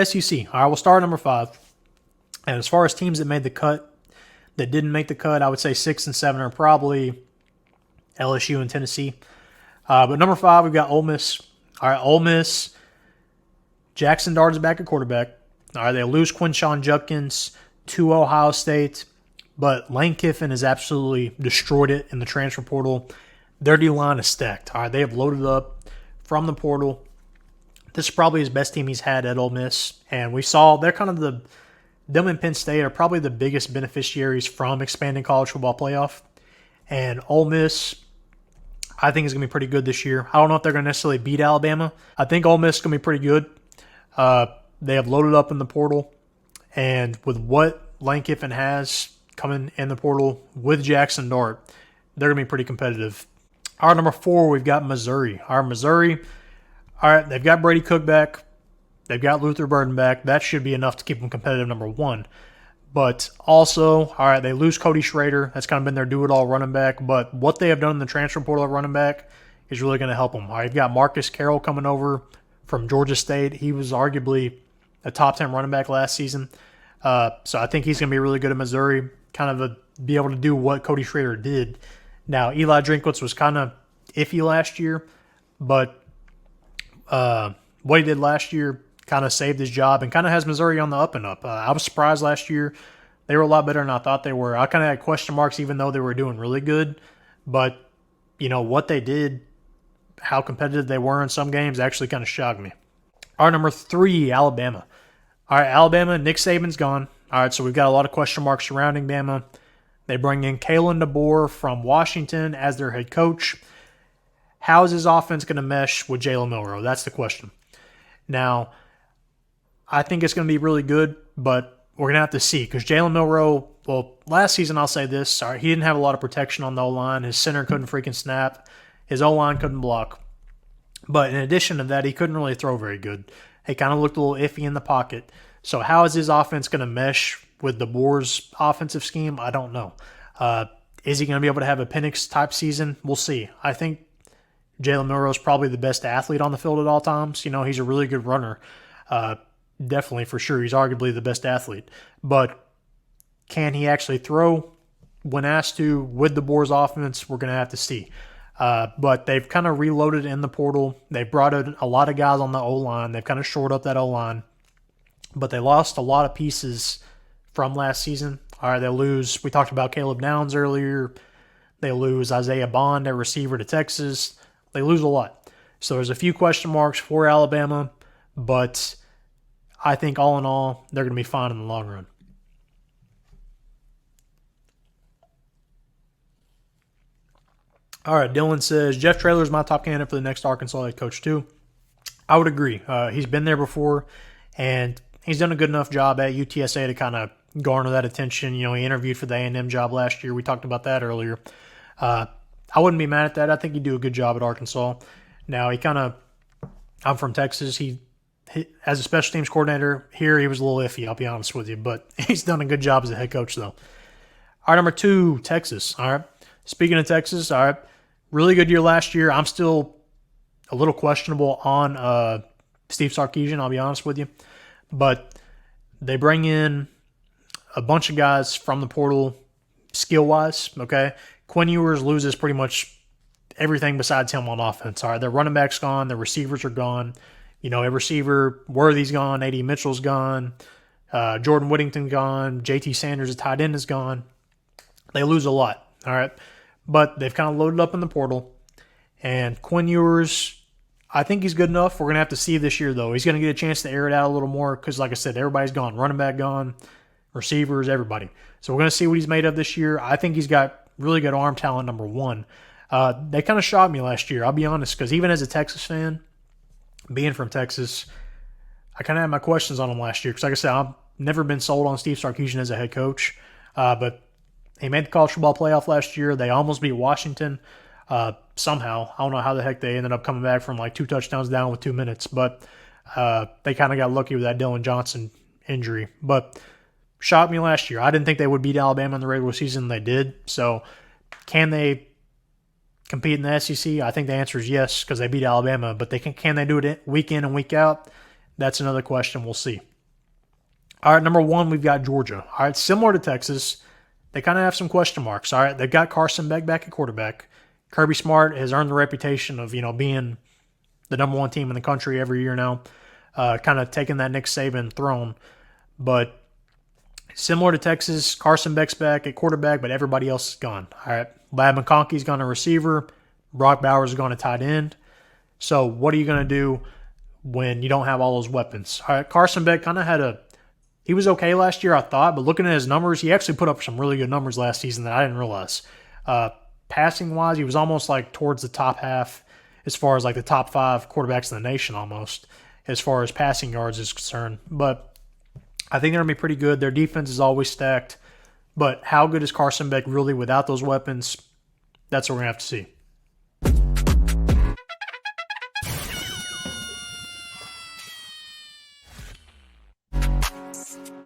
SEC. All right, we'll start at number 5. And as far as teams that made the cut, that didn't make the cut, I would say 6 and 7 are probably LSU and Tennessee. But number 5, we've got Ole Miss. All right, Ole Miss. Jackson Dart is back at quarterback. All right, they lose Quinshon Judkins to Ohio State, but Lane Kiffin has absolutely destroyed it in the transfer portal. Their D-line is stacked. All right, they have loaded up from the portal. This is probably his best team he's had at Ole Miss, and we saw they're kind of them and Penn State are probably the biggest beneficiaries from expanding college football playoff. And Ole Miss, I think, is going to be pretty good this year. I don't know if they're going to necessarily beat Alabama. I think Ole Miss is going to be pretty good. They have loaded up in the portal, and with what Lane Kiffin has coming in the portal with Jackson Dart, they're going to be pretty competitive. Our number 4, we've got Missouri. Our Missouri, all right, they've got Brady Cook back. They've got Luther Burden back. That should be enough to keep them competitive, number 1. But also, all right, they lose Cody Schrader. That's kind of been their do-it-all running back. But what they have done in the transfer portal at running back is really going to help them. All right, you've got Marcus Carroll coming over from Georgia State. He was arguably a top 10 running back last season. So I think he's going to be really good at Missouri, kind of be able to do what Cody Schrader did. Now, Eli Drinkwitz was kind of iffy last year, but what he did last year kind of saved his job and kind of has Missouri on the up and up. I was surprised last year. They were a lot better than I thought they were. I kind of had question marks even though they were doing really good. But, what they did, how competitive they were in some games actually kind of shocked me. Our number 3, Alabama. All right, Alabama, Nick Saban's gone. All right, so we've got a lot of question marks surrounding Bama. They bring in Kalen DeBoer from Washington as their head coach. How is his offense going to mesh with Jalen Milroe? That's the question. Now, I think it's going to be really good, but we're going to have to see because Jalen Milroe, well, last season I'll say this, sorry, he didn't have a lot of protection on the O-line. His center couldn't freaking snap. His O-line couldn't block. But in addition to that, he couldn't really throw very good. He kind of looked a little iffy in the pocket. So how is his offense going to mesh with DeBoer's offensive scheme? I don't know. Is he going to be able to have a Penix-type season? We'll see. I think Jalen Milroe is probably the best athlete on the field at all times. He's a really good runner. Definitely, for sure. He's arguably the best athlete. But can he actually throw when asked to with DeBoer's offense? We're going to have to see. But they've kind of reloaded in the portal. They've brought in a lot of guys on the O-line. They've kind of shored up that O-line. But they lost a lot of pieces from last season. All right, they lose. We talked about Caleb Downs earlier. They lose Isaiah Bond, their receiver, to Texas. They lose a lot. So there's a few question marks for Alabama. But I think all in all, they're going to be fine in the long run. All right, Dylan says, Jeff Traylor is my top candidate for the next Arkansas head coach too. I would agree. He's been there before, and he's done a good enough job at UTSA to kind of garner that attention. He interviewed for the A&M job last year. We talked about that earlier. I wouldn't be mad at that. I think he'd do a good job at Arkansas. Now, I'm from Texas. He as a special teams coordinator here, he was a little iffy, I'll be honest with you, but he's done a good job as a head coach, though. All right, number 2, Texas. All right, speaking of Texas, all right, really good year last year. I'm still a little questionable on Steve Sarkisian, I'll be honest with you, but they bring in a bunch of guys from the portal skill-wise, okay? Quinn Ewers loses pretty much everything besides him on offense. All right, their running back's gone, their receivers are gone. A receiver, Worthy's gone, A.D. Mitchell's gone, Jordan Whittington gone, J.T. Sanders, a tight end, is gone. They lose a lot, all right? But they've kind of loaded up in the portal. And Quinn Ewers, I think he's good enough. We're going to have to see this year, though. He's going to get a chance to air it out a little more because, like I said, everybody's gone. Running back gone, receivers, everybody. So we're going to see what he's made of this year. I think he's got really good arm talent, number 1. They kind of shocked me last year, I'll be honest, because even as a Texas fan, being from Texas, I kind of had my questions on him last year because, like I said, I've never been sold on Steve Sarkisian as a head coach. But he made the college football playoff last year. They almost beat Washington somehow. I don't know how the heck they ended up coming back from like 2 touchdowns down with 2 minutes. But they kind of got lucky with that Dylan Johnson injury. But shocked me last year. I didn't think they would beat Alabama in the regular season. They did. So can they compete in the SEC? I think the answer is yes because they beat Alabama. But can they do it week in and week out? That's another question. We'll see. All right, number 1, we've got Georgia. All right, similar to Texas, they kind of have some question marks. All right, they've got Carson Beck back at quarterback. Kirby Smart has earned the reputation of, being the number 1 team in the country every year now, kind of taking that Nick Saban throne. But similar to Texas, Carson Beck's back at quarterback, but everybody else is gone. All right, Lad McConkey's gone to receiver. Brock Bowers is going to tight end. So what are you going to do when you don't have all those weapons? All right, Carson Beck kind of he was okay last year, I thought, but looking at his numbers, he actually put up some really good numbers last season that I didn't realize. Passing-wise, he was almost like towards the top half as far as like the top 5 quarterbacks in the nation almost, as far as passing yards is concerned. But I think they're going to be pretty good. Their defense is always stacked. But how good is Carson Beck really without those weapons? That's what we're going to have to see.